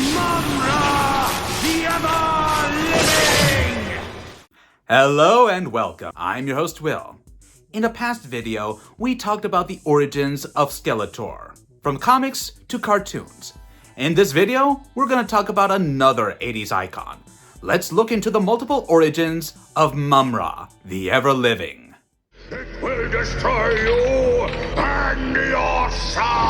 Mumm-Ra the Ever-Living! Hello and welcome. I'm your host Will. In a past video, we talked about the origins of Skeletor, from comics to cartoons. In this video, we're going to talk about another 80s icon. Let's look into the multiple origins of Mumm-Ra the Ever-Living. It will destroy you and your soul!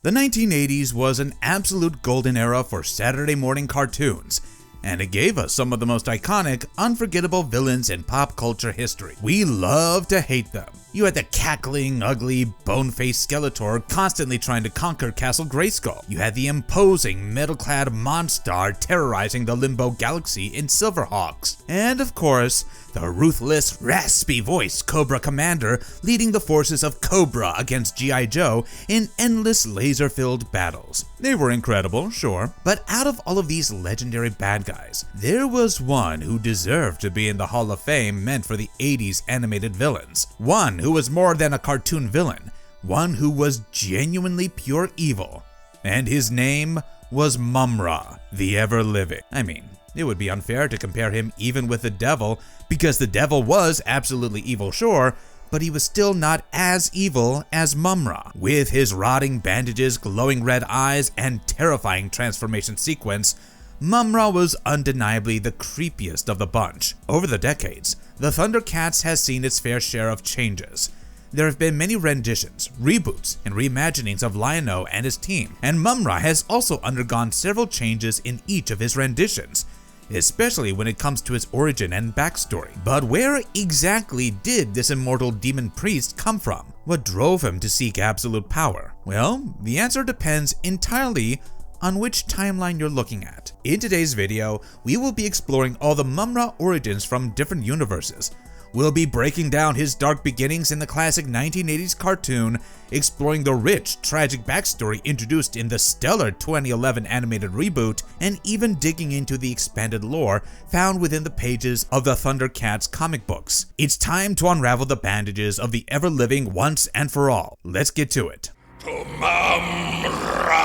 The 1980s was an absolute golden era for Saturday morning cartoons, and it gave us some of the most iconic, unforgettable villains in pop culture history. We love to hate them. You had the cackling, ugly, bone-faced Skeletor constantly trying to conquer Castle Grayskull. You had the imposing, metal-clad MonStar terrorizing the Limbo galaxy in SilverHawks. And of course, the ruthless, raspy-voiced Cobra Commander leading the forces of Cobra against G.I. Joe in endless laser-filled battles. They were incredible, sure, but out of all of these legendary bad guys, there was one who deserved to be in the Hall of Fame meant for the 80s animated villains. One who was more than a cartoon villain, one who was genuinely pure evil. And his name was Mumm-Ra the Ever-Living. I mean, it would be unfair to compare him even with the devil, because the devil was absolutely evil, sure, but he was still not as evil as Mumm-Ra. With his rotting bandages, glowing red eyes, and terrifying transformation sequence, Mumm-Ra was undeniably the creepiest of the bunch. Over the decades, the Thundercats has seen its fair share of changes. There have been many renditions, reboots, and reimaginings of Lion-O and his team, and Mumm-Ra has also undergone several changes in each of his renditions, especially when it comes to his origin and backstory. But where exactly did this immortal demon priest come from? What drove him to seek absolute power? Well, the answer depends entirely on which timeline you're looking at. In today's video, we will be exploring all the Mumm-Ra origins from different universes. We'll be breaking down his dark beginnings in the classic 1980s cartoon, exploring the rich, tragic backstory introduced in the stellar 2011 animated reboot, and even digging into the expanded lore found within the pages of the Thundercats comic books. It's time to unravel the bandages of the ever-living once and for all. Let's get to it. To Mumm-Ra!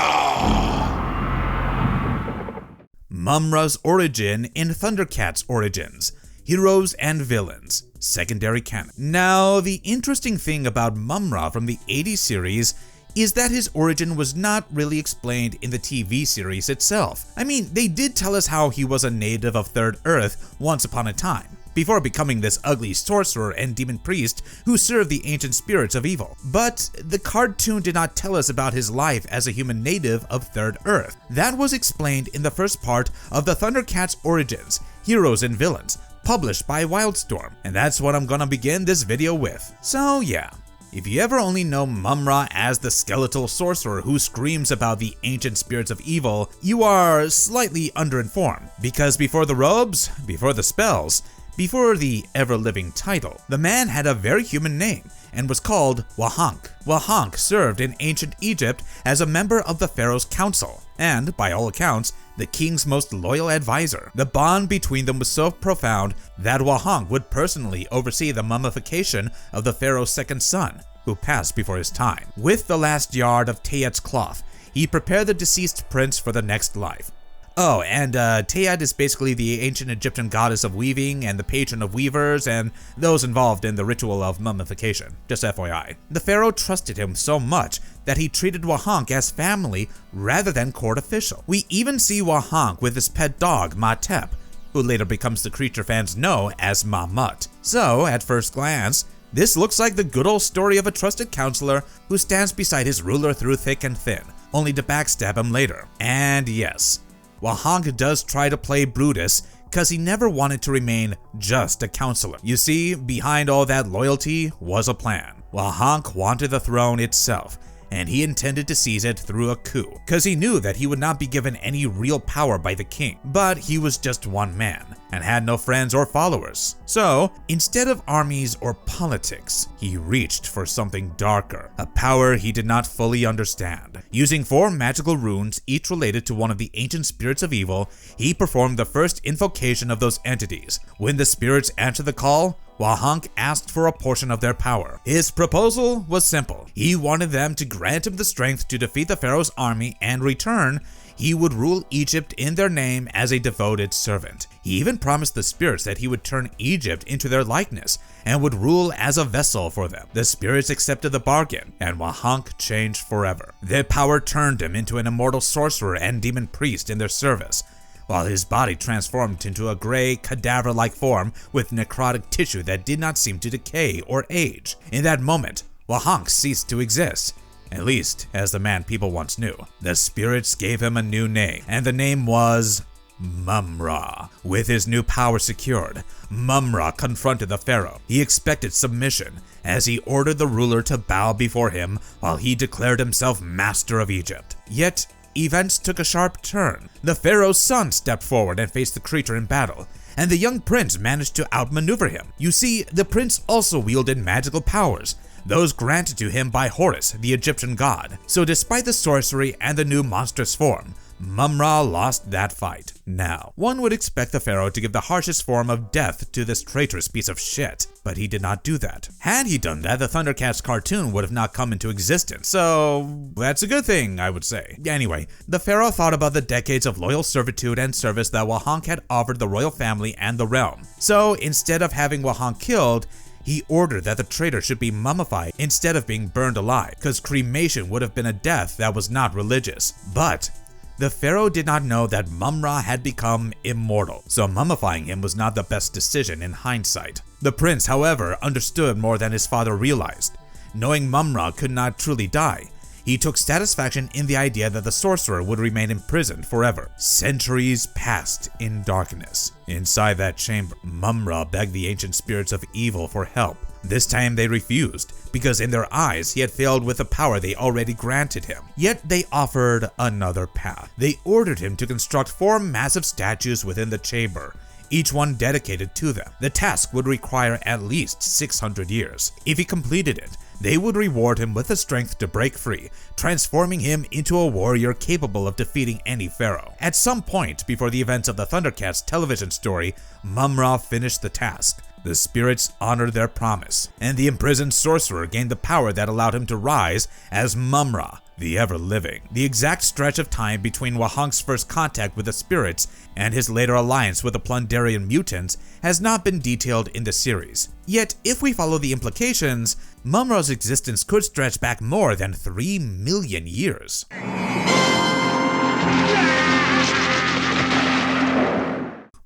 Mumm-Ra's origin in Thundercats Origins. Heroes and villains. Secondary canon. Now, the interesting thing about Mumm-Ra from the 80s series is that his origin was not really explained in the TV series itself. I mean, they did tell us how he was a native of Third Earth once upon a time, before becoming this ugly sorcerer and demon priest who served the ancient spirits of evil. But the cartoon did not tell us about his life as a human native of Third Earth. That was explained in the first part of the Thundercats Origins, Heroes and Villains, published by Wildstorm, and that's what I'm gonna begin this video with. So yeah, if you ever only know Mumm-Ra as the skeletal sorcerer who screams about the ancient spirits of evil, you are slightly underinformed, because before the robes, before the spells, before the ever-living title, the man had a very human name and was called Wahonk. Wahonk served in ancient Egypt as a member of the Pharaoh's council, and, by all accounts, the king's most loyal advisor. The bond between them was so profound that Wahonk would personally oversee the mummification of the Pharaoh's second son, who passed before his time. With the last yard of Teyat's cloth, he prepared the deceased prince for the next life. Oh, and Teyat is basically the ancient Egyptian goddess of weaving and the patron of weavers and those involved in the ritual of mummification, just FYI. The pharaoh trusted him so much that he treated Wahonk as family rather than court official. We even see Wahonk with his pet dog, Matep, who later becomes the creature fans know as Mamut. So, at first glance, this looks like the good old story of a trusted counselor who stands beside his ruler through thick and thin, only to backstab him later. And yes, Wahonk does try to play Brutus because he never wanted to remain just a counselor. You see, behind all that loyalty was a plan. Wahonk wanted the throne itself, and he intended to seize it through a coup, because he knew that he would not be given any real power by the king. But he was just one man, and had no friends or followers. So, instead of armies or politics, he reached for something darker, a power he did not fully understand. Using 4 magical runes, each related to one of the ancient spirits of evil, he performed the first invocation of those entities. When the spirits answered the call, Wahonk asked for a portion of their power. His proposal was simple. He wanted them to grant him the strength to defeat the pharaoh's army and return, he would rule Egypt in their name as a devoted servant. He even promised the spirits that he would turn Egypt into their likeness and would rule as a vessel for them. The spirits accepted the bargain, and Wahonk changed forever. Their power turned him into an immortal sorcerer and demon priest in their service, while his body transformed into a gray, cadaver-like form with necrotic tissue that did not seem to decay or age. In that moment, Wahonk ceased to exist, at least as the man people once knew. The spirits gave him a new name, and the name was Mumm-Ra. With his new power secured, Mumm-Ra confronted the pharaoh. He expected submission, as he ordered the ruler to bow before him while he declared himself master of Egypt. Yet, events took a sharp turn. The pharaoh's son stepped forward and faced the creature in battle, and the young prince managed to outmaneuver him. You see, the prince also wielded magical powers, those granted to him by Horus, the Egyptian god. So despite the sorcery and the new monstrous form, Mumm-Ra lost that fight. Now, one would expect the pharaoh to give the harshest form of death to this traitorous piece of shit, but he did not do that. Had he done that, the Thundercats cartoon would have not come into existence, so that's a good thing, I would say. Anyway, the pharaoh thought about the decades of loyal servitude and service that Wahonk had offered the royal family and the realm. So instead of having Wahonk killed, he ordered that the traitor should be mummified instead of being burned alive, because cremation would have been a death that was not religious. But the pharaoh did not know that Mumm-Ra had become immortal, so mummifying him was not the best decision in hindsight. The prince, however, understood more than his father realized. Knowing Mumm-Ra could not truly die, he took satisfaction in the idea that the sorcerer would remain imprisoned forever. Centuries passed in darkness. Inside that chamber, Mumm-Ra begged the ancient spirits of evil for help. This time they refused, because in their eyes he had failed with the power they already granted him. Yet they offered another path. They ordered him to construct 4 massive statues within the chamber, each one dedicated to them. The task would require at least 600 years. If he completed it, they would reward him with the strength to break free, transforming him into a warrior capable of defeating any pharaoh. At some point before the events of the Thundercats television story, Mumm-Ra finished the task. The spirits honored their promise, and the imprisoned sorcerer gained the power that allowed him to rise as Mumm-Ra the Ever-Living. The exact stretch of time between Wahonk's first contact with the spirits and his later alliance with the Plundarian mutants has not been detailed in the series. Yet, if we follow the implications, Mumm-Ra's existence could stretch back more than 3 million years.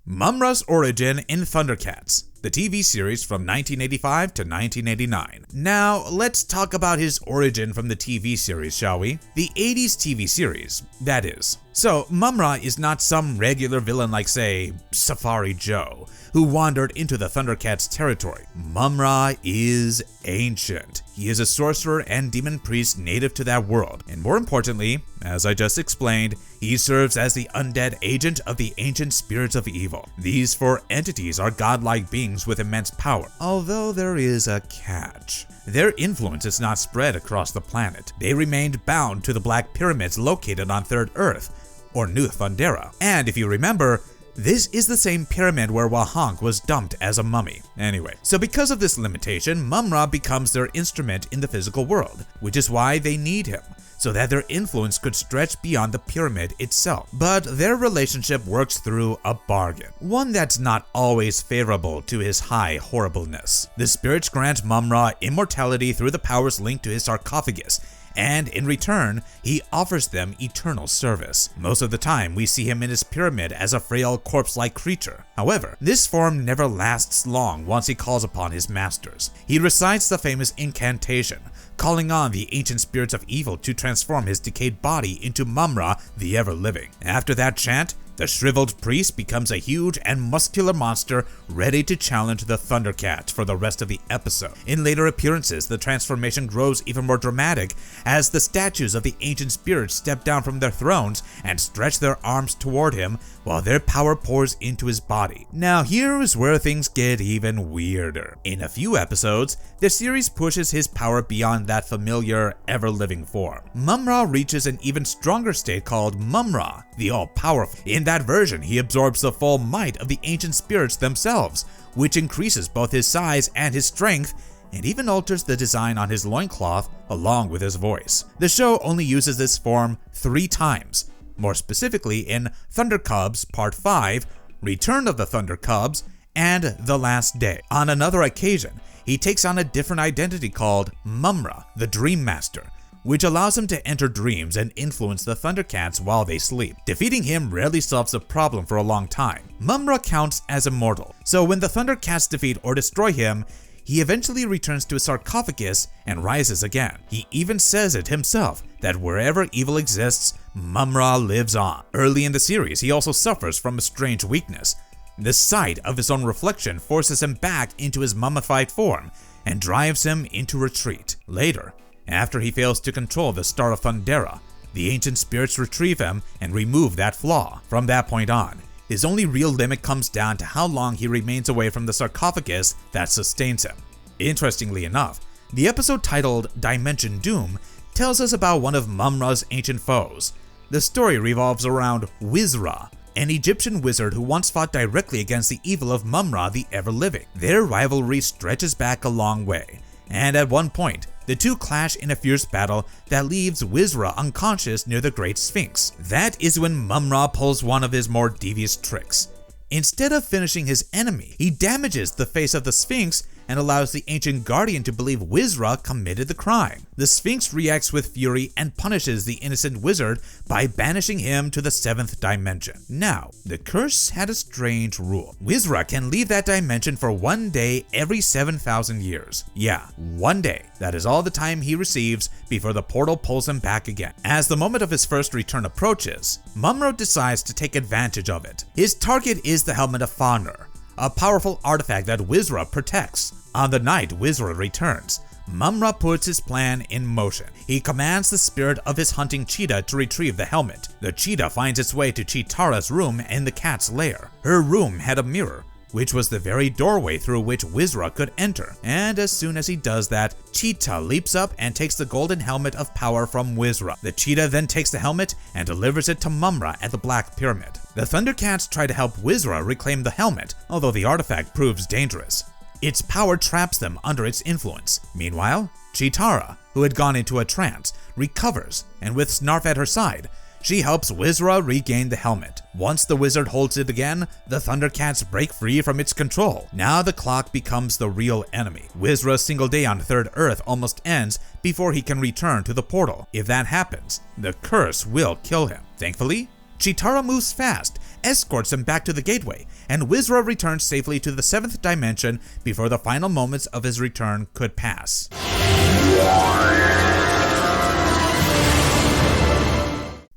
Mumm-Ra's origin in Thundercats, the TV series from 1985 to 1989. Now, let's talk about his origin from the TV series, shall we? The 80s TV series, that is. So, Mumm-Ra is not some regular villain like, say, Safari Joe, who wandered into the Thundercats territory. Mumm-Ra is ancient. He is a sorcerer and demon priest native to that world, and more importantly, as I just explained, he serves as the undead agent of the ancient spirits of evil. These 4 entities are godlike beings with immense power, although there is a catch. Their influence is not spread across the planet. They remained bound to the Black Pyramids located on Third Earth, or New Thundera. And if you remember, this is the same pyramid where Wahonk was dumped as a mummy. Anyway, so because of this limitation, Mumm-Ra becomes their instrument in the physical world, which is why they need him, so that their influence could stretch beyond the pyramid itself. But their relationship works through a bargain, one that's not always favorable to his high horribleness. The spirits grant Mumm-Ra immortality through the powers linked to his sarcophagus, and in return, he offers them eternal service. Most of the time, we see him in his pyramid as a frail corpse-like creature. However, this form never lasts long once he calls upon his masters. He recites the famous incantation, calling on the ancient spirits of evil to transform his decayed body into Mumm-Ra the Ever-Living. After that chant, the shriveled priest becomes a huge and muscular monster ready to challenge the Thundercats for the rest of the episode. In later appearances, the transformation grows even more dramatic as the statues of the ancient spirits step down from their thrones and stretch their arms toward him while their power pours into his body. Now here is where things get even weirder. In a few episodes, the series pushes his power beyond that familiar, ever-living form. Mumm-Ra reaches an even stronger state called Mumm-Ra the All-Powerful. In that version, he absorbs the full might of the ancient spirits themselves, which increases both his size and his strength, and even alters the design on his loincloth along with his voice. The show only uses this form 3 times, more specifically in Thunder Cubs Part 5, Return of the Thunder Cubs, and The Last Day. On another occasion, he takes on a different identity called Mumm-Ra the Dream Master, which allows him to enter dreams and influence the Thundercats while they sleep. Defeating him rarely solves the problem for a long time. Mumm-Ra counts as immortal, so when the Thundercats defeat or destroy him, he eventually returns to a sarcophagus and rises again. He even says it himself, that wherever evil exists, Mumm-Ra lives on. Early in the series, he also suffers from a strange weakness. The sight of his own reflection forces him back into his mummified form and drives him into retreat. Later, after he fails to control the Star of Thundera, the ancient spirits retrieve him and remove that flaw. From that point on, his only real limit comes down to how long he remains away from the sarcophagus that sustains him. Interestingly enough, the episode titled Dimension Doom tells us about one of Mumm-Ra's ancient foes. The story revolves around Wiz-Ra, an Egyptian wizard who once fought directly against the evil of Mumm-Ra the Ever-Living. Their rivalry stretches back a long way, and at one point, the two clash in a fierce battle that leaves Wiz-Ra unconscious near the Great Sphinx. That is when Mumm-Ra pulls one of his more devious tricks. Instead of finishing his enemy, he damages the face of the Sphinx and allows the ancient guardian to believe Wiz-Ra committed the crime. The Sphinx reacts with fury and punishes the innocent wizard by banishing him to the 7th dimension. Now, the curse had a strange rule. Wiz-Ra can leave that dimension for 1 day every 7,000 years. Yeah, 1 day. That is all the time he receives before the portal pulls him back again. As the moment of his first return approaches, Mumm-Ra decides to take advantage of it. His target is the Helmet of Fahnur, a powerful artifact that Wiz-Ra protects. On the night Wiz-Ra returns, Mumm-Ra puts his plan in motion. He commands the spirit of his hunting cheetah to retrieve the helmet. The cheetah finds its way to Cheetara's room in the cat's lair. Her room had a mirror, which was the very doorway through which Wiz-Ra could enter. And as soon as he does that, Cheetah leaps up and takes the golden helmet of power from Wiz-Ra. The cheetah then takes the helmet and delivers it to Mumm-Ra at the Black Pyramid. The Thundercats try to help Wiz-Ra reclaim the helmet, although the artifact proves dangerous. Its power traps them under its influence. Meanwhile, Cheetara, who had gone into a trance, recovers, and with Snarf at her side, she helps Wiz-Ra regain the helmet. Once the wizard holds it again, the Thundercats break free from its control. Now the clock becomes the real enemy. Wiz-Ra's single day on Third Earth almost ends before he can return to the portal. If that happens, the curse will kill him. Thankfully, Cheetara moves fast, escorts him back to the gateway, and Wiz-Ra returns safely to the 7th dimension before the final moments of his return could pass.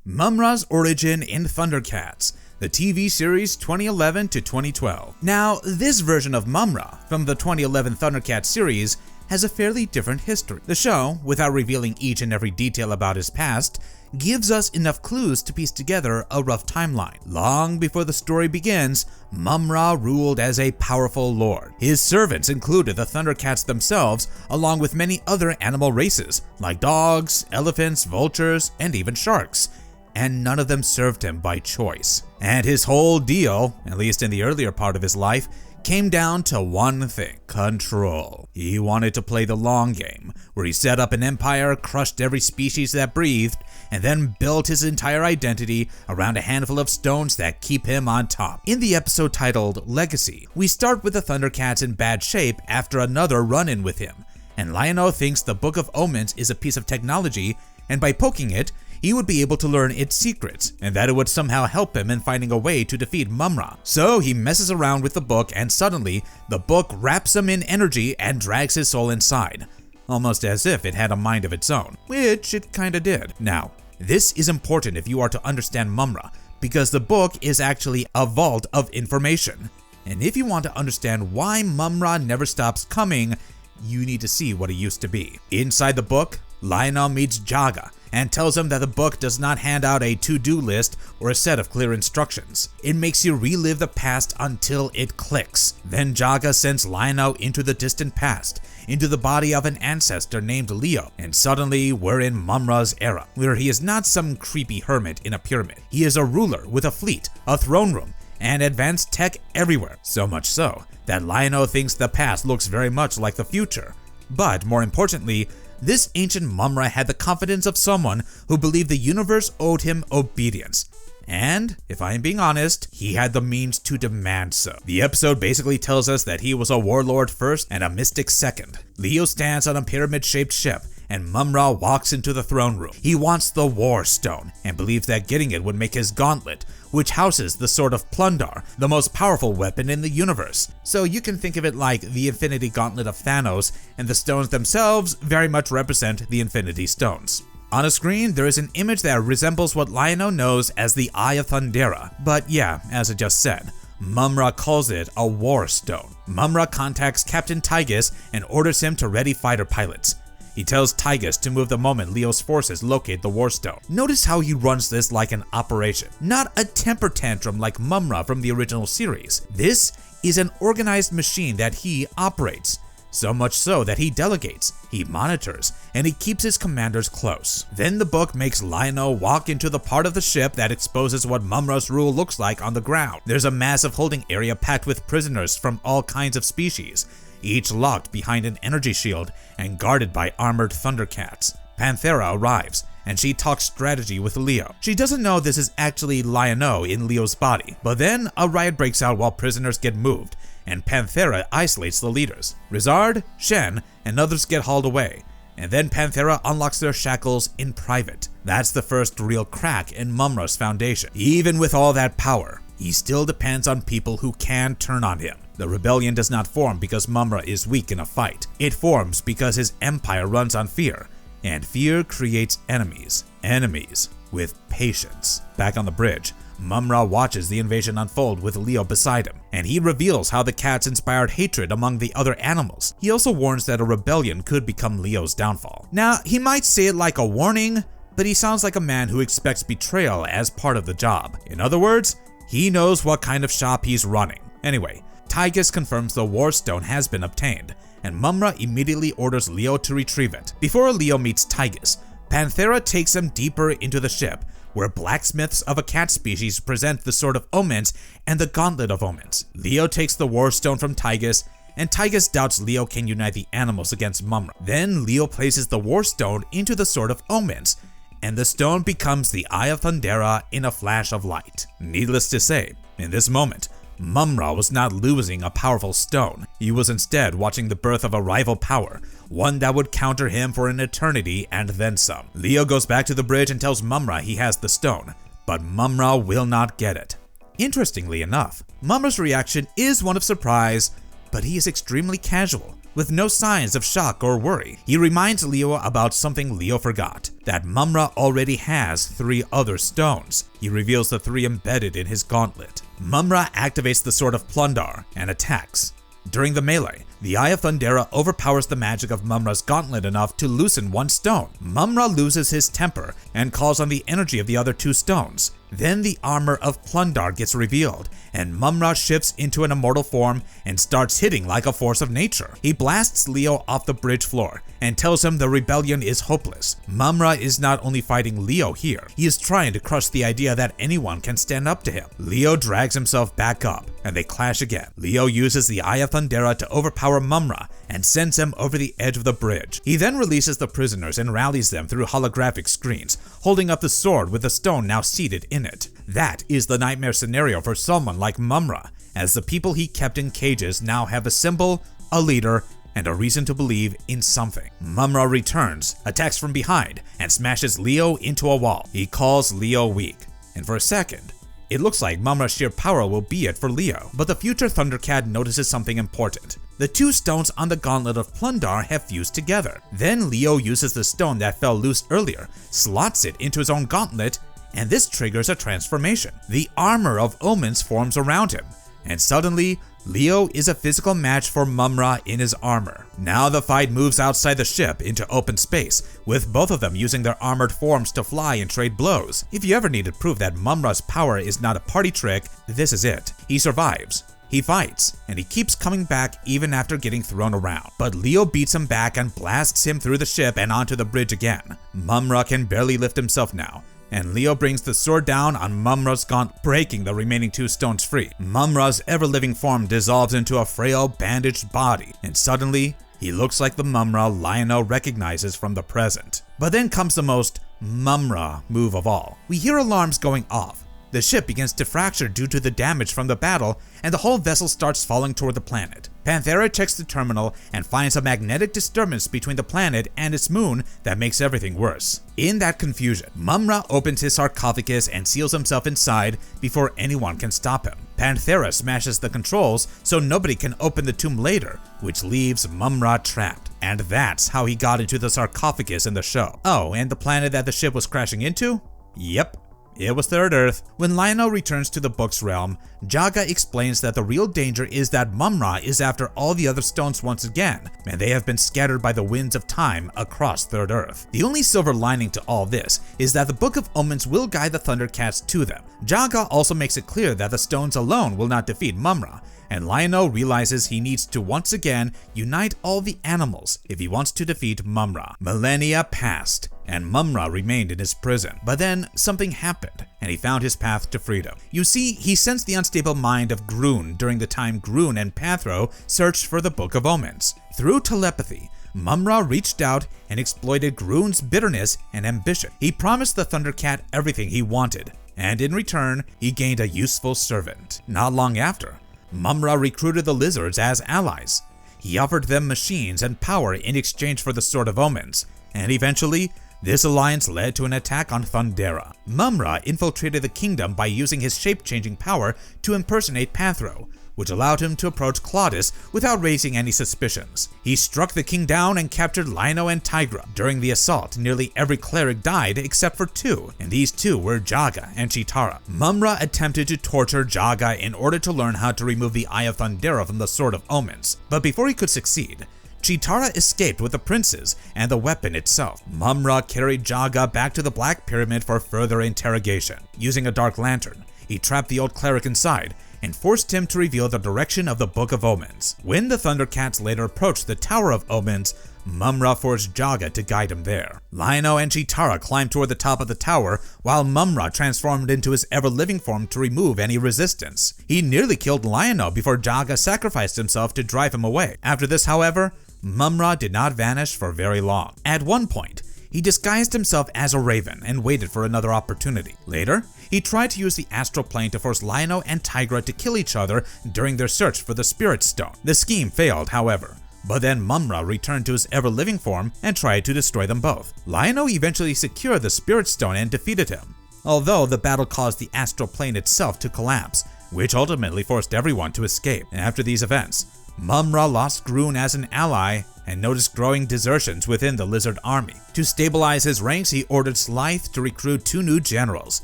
Mumm-Ra's origin in Thundercats, the TV series 2011 to 2012. Now, this version of Mumm-Ra from the 2011 Thundercats series has a fairly different history. The show, without revealing each and every detail about his past, gives us enough clues to piece together a rough timeline. Long before the story begins, Mumm-Ra ruled as a powerful lord. His servants included the Thundercats themselves, along with many other animal races, like dogs, elephants, vultures, and even sharks. And none of them served him by choice. And his whole deal, at least in the earlier part of his life, came down to one thing: control. He wanted to play the long game, where he set up an empire, crushed every species that breathed, and then built his entire identity around a handful of stones that keep him on top. In the episode titled Legacy, we start with the Thundercats in bad shape after another run-in with him, and Lion-O thinks the Book of Omens is a piece of technology, and by poking it, he would be able to learn its secrets, and that it would somehow help him in finding a way to defeat Mumm-Ra. So he messes around with the book, and suddenly, the book wraps him in energy and drags his soul inside, almost as if it had a mind of its own, which it kinda did. Now, this is important if you are to understand Mumm-Ra, because the book is actually a vault of information. And if you want to understand why Mumm-Ra never stops coming, you need to see what he used to be. Inside the book, Lion-O meets Jaga and tells him that the book does not hand out a to-do list or a set of clear instructions. It makes you relive the past until it clicks. Then Jaga sends Lion-O into the distant past, into the body of an ancestor named Leo, and suddenly we're in Mumm-Ra's era, where he is not some creepy hermit in a pyramid. He is a ruler with a fleet, a throne room, and advanced tech everywhere. So much so that Lion-O thinks the past looks very much like the future. But more importantly, This ancient Mumm-Ra had the confidence of someone who believed the universe owed him obedience. And, if I am being honest, he had the means to demand so. The episode basically tells us that he was a warlord first and a mystic second. Leo stands on a pyramid-shaped ship, and Mumm-Ra walks into the throne room. He wants the War Stone, and believes that getting it would make his gauntlet, which houses the Sword of Plundar, the most powerful weapon in the universe. So you can think of it like the Infinity Gauntlet of Thanos, and the stones themselves very much represent the Infinity Stones. On a screen, there is an image that resembles what Lion-O knows as the Eye of Thundera, but yeah, as I just said, Mumm-Ra calls it a War Stone. Mumm-Ra contacts Captain Tygus and orders him to ready fighter pilots. He tells Tygus to move the moment Leo's forces locate the War Stone. Notice how he runs this like an operation, not a temper tantrum like Mumm-Ra from the original series. This is an organized machine that he operates. So much so that he delegates, he monitors, and he keeps his commanders close. Then the book makes Lion-O walk into the part of the ship that exposes what Mumm-Ra's rule looks like on the ground. There's a massive holding area packed with prisoners from all kinds of species, each locked behind an energy shield and guarded by armored Thundercats. Panthera arrives, and she talks strategy with Leo. She doesn't know this is actually Lion-O in Leo's body, but then a riot breaks out while prisoners get moved, and Panthera isolates the leaders. Rizard, Shen, and others get hauled away, and then Panthera unlocks their shackles in private. That's the first real crack in Mumm-Ra's foundation. Even with all that power, he still depends on people who can turn on him. The rebellion does not form because Mumm-Ra is weak in a fight. It forms because his empire runs on fear, and fear creates enemies. Enemies with patience. Back on the bridge, Mumm-Ra watches the invasion unfold with Leo beside him, and he reveals how the cats inspired hatred among the other animals. He also warns that a rebellion could become Leo's downfall. Now, he might say it like a warning, but he sounds like a man who expects betrayal as part of the job. In other words, he knows what kind of shop he's running. Anyway, Tygus confirms the War Stone has been obtained, and Mumm-Ra immediately orders Leo to retrieve it. Before Leo meets Tygus, Panthera takes him deeper into the ship, where blacksmiths of a cat species present the Sword of Omens and the Gauntlet of Omens. Leo takes the War Stone from Tygus, and Tygus doubts Leo can unite the animals against Mumm-Ra. Then Leo places the War Stone into the Sword of Omens, and the stone becomes the Eye of Thundera in a flash of light. Needless to say, in this moment, Mumm-Ra was not losing a powerful stone. He was instead watching the birth of a rival power, one that would counter him for an eternity and then some. Leo goes back to the bridge and tells Mumm-Ra he has the stone, but Mumm-Ra will not get it. Interestingly enough, Mumm-Ra's reaction is one of surprise, but he is extremely casual, with no signs of shock or worry. He reminds Leo about something Leo forgot, that Mumm-Ra already has 3 other stones. He reveals the 3 embedded in his gauntlet. Mumm-Ra activates the Sword of Plundar and attacks. During the melee, the Eye of Thundera overpowers the magic of Mumm-Ra's gauntlet enough to loosen 1 stone. Mumm-Ra loses his temper and calls on the energy of the other 2 stones. Then the armor of Plundar gets revealed, and Mumm-Ra shifts into an immortal form and starts hitting like a force of nature. He blasts Leo off the bridge floor and tells him the rebellion is hopeless. Mumm-Ra is not only fighting Leo here, he is trying to crush the idea that anyone can stand up to him. Leo drags himself back up, and they clash again. Leo uses the Eye of Thundera to overpower Mumm-Ra and sends him over the edge of the bridge. He then releases the prisoners and rallies them through holographic screens, holding up the sword with the stone now seated in it. That is the nightmare scenario for someone like Mumm-Ra, as the people he kept in cages now have a symbol, a leader, and a reason to believe in something. Mumm-Ra returns, attacks from behind, and smashes Leo into a wall. He calls Leo weak, and for a second, it looks like Mumm-Ra's sheer power will be it for Leo. But the future Thundercat notices something important. The 2 stones on the Gauntlet of Plundar have fused together. Then Leo uses the stone that fell loose earlier, slots it into his own gauntlet, and this triggers a transformation. The armor of omens forms around him, and suddenly, Leo is a physical match for Mumm-Ra in his armor. Now the fight moves outside the ship into open space, with both of them using their armored forms to fly and trade blows. If you ever needed proof that Mumm-Ra's power is not a party trick, this is it. He survives. He fights, and he keeps coming back even after getting thrown around. But Leo beats him back and blasts him through the ship and onto the bridge again. Mumm-Ra can barely lift himself now, and Leo brings the sword down on Mumm-Ra's gauntlet, breaking the remaining 2 stones free. Mumm-Ra's ever-living form dissolves into a frail, bandaged body, and suddenly, He looks like the Mumm-Ra Lion-O recognizes from the present. But then comes the most Mumm-Ra move of all. We hear alarms going off. The ship begins to fracture due to the damage from the battle, and the whole vessel starts falling toward the planet. Panthera checks the terminal and finds a magnetic disturbance between the planet and its moon that makes everything worse. In that confusion, Mumm-Ra opens his sarcophagus and seals himself inside before anyone can stop him. Panthera smashes the controls so nobody can open the tomb later, which leaves Mumm-Ra trapped. And that's how he got into the sarcophagus in the show. Oh, and the planet that the ship was crashing into? Yep. It was Third Earth. When Lion-O returns to the book's realm, Jaga explains that the real danger is that Mumm-Ra is after all the other stones once again, and they have been scattered by the winds of time across Third Earth. The only silver lining to all this is that the Book of Omens will guide the Thundercats to them. Jaga also makes it clear that the stones alone will not defeat Mumm-Ra, and Lion-O realizes he needs to once again unite all the animals if he wants to defeat Mumm-Ra. Millennia passed, and Mumm-Ra remained in his prison. But then something happened, and he found his path to freedom. You see, he sensed the unstable mind of Groon during the time Groon and Panthro searched for the Book of Omens. Through telepathy, Mumm-Ra reached out and exploited Groon's bitterness and ambition. He promised the Thundercat everything he wanted, and in return, he gained a useful servant. Not long after, Mumm-Ra recruited the lizards as allies. He offered them machines and power in exchange for the Sword of Omens, and eventually, this alliance led to an attack on Thundera. Mumm-Ra infiltrated the kingdom by using his shape-changing power to impersonate Panthro, which allowed him to approach Claudius without raising any suspicions. He struck the king down and captured Lion-O and Tigra. During the assault, nearly every cleric died except for two, and these two were Jaga and Chitara. Mumm-Ra attempted to torture Jaga in order to learn how to remove the Eye of Thundera from the Sword of Omens, but before he could succeed, Chitara escaped with the princes and the weapon itself. Mumm-Ra carried Jaga back to the Black Pyramid for further interrogation. Using a dark lantern, he trapped the old cleric inside and forced him to reveal the direction of the Book of Omens. When the Thundercats later approached the Tower of Omens, Mumm-Ra forced Jaga to guide him there. Lion-O and Chitara climbed toward the top of the tower, while Mumm-Ra transformed into his ever-living form to remove any resistance. He nearly killed Lion-O before Jaga sacrificed himself to drive him away. After this, however, Mumm-Ra did not vanish for very long. At one point, he disguised himself as a raven and waited for another opportunity. Later, he tried to use the astral plane to force Lion-O and Tigra to kill each other during their search for the Spirit Stone. The scheme failed, however, but then Mumm-Ra returned to his ever-living form and tried to destroy them both. Lion-O eventually secured the Spirit Stone and defeated him, although the battle caused the astral plane itself to collapse, which ultimately forced everyone to escape. After these events, Mumm-Ra lost Groon as an ally and noticed growing desertions within the lizard army. To stabilize his ranks, he ordered Slythe to recruit two new generals,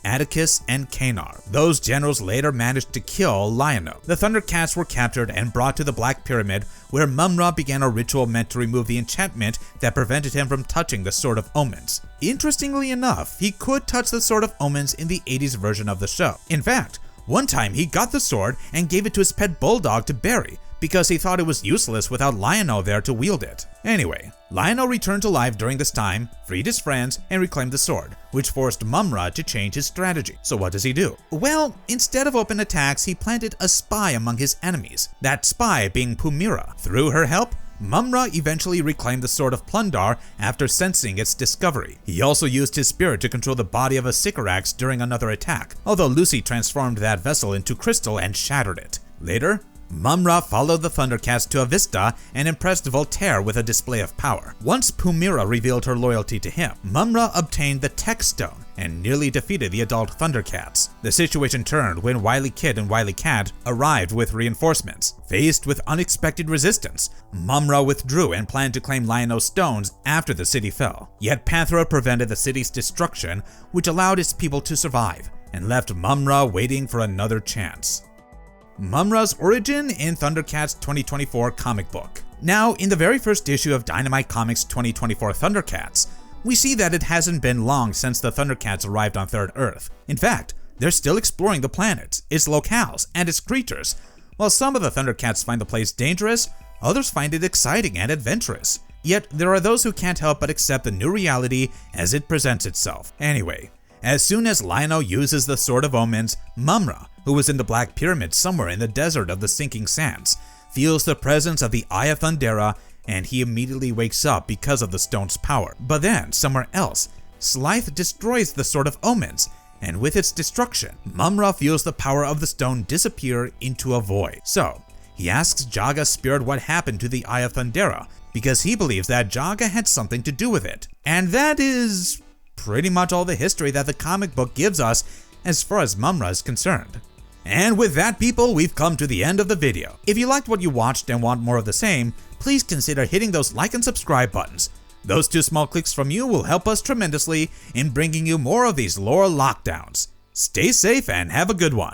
Atticus and Canar. Those generals later managed to kill Lion-O. The Thundercats were captured and brought to the Black Pyramid, where Mumm-Ra began a ritual meant to remove the enchantment that prevented him from touching the Sword of Omens. Interestingly enough, he could touch the Sword of Omens in the 80s version of the show. In fact, one time he got the sword and gave it to his pet bulldog to bury, because he thought it was useless without Lion-O there to wield it. Anyway, Lion-O returned to life during this time, freed his friends, and reclaimed the sword, which forced Mumm-Ra to change his strategy. So what does he do? Well, instead of open attacks, he planted a spy among his enemies, that spy being Mumm-Ra. Through her help, Mumm-Ra eventually reclaimed the Sword of Plundar after sensing its discovery. He also used his spirit to control the body of a Sycorax during another attack, although Lucy transformed that vessel into crystal and shattered it. Later, Mumm-Ra followed the Thundercats to Avista and impressed Voltaire with a display of power. Once Mumm-Ra revealed her loyalty to him, Mumm-Ra obtained the Tech Stone and nearly defeated the adult Thundercats. The situation turned when Wily Kid and Wily Cat arrived with reinforcements. Faced with unexpected resistance, Mumm-Ra withdrew and planned to claim Lion-O's stones after the city fell. Yet Panthro prevented the city's destruction, which allowed its people to survive, and left Mumm-Ra waiting for another chance. Mumm-Ra's origin in Thundercats 2024 comic book. Now, in the very first issue of Dynamite Comics 2024 Thundercats, we see that it hasn't been long since the Thundercats arrived on Third Earth. In fact, they're still exploring the planet, its locales, and its creatures. While some of the Thundercats find the place dangerous, others find it exciting and adventurous. Yet, there are those who can't help but accept the new reality as it presents itself. Anyway, as soon as Lion-O uses the Sword of Omens, Mumm-Ra, who was in the Black Pyramid somewhere in the desert of the sinking sands, feels the presence of the Eye of Thundera and he immediately wakes up because of the stone's power. But then, somewhere else, Slythe destroys the Sword of Omens, and with its destruction, Mumm-Ra feels the power of the stone disappear into a void. So, he asks Jaga's spirit what happened to the Eye of Thundera, because he believes that Jaga had something to do with it. And that is pretty much all the history that the comic book gives us as far as Mumm-Ra is concerned. And with that, people, we've come to the end of the video. If you liked what you watched and want more of the same, please consider hitting those like and subscribe buttons. Those 2 small clicks from you will help us tremendously in bringing you more of these lore lockdowns. Stay safe and have a good one.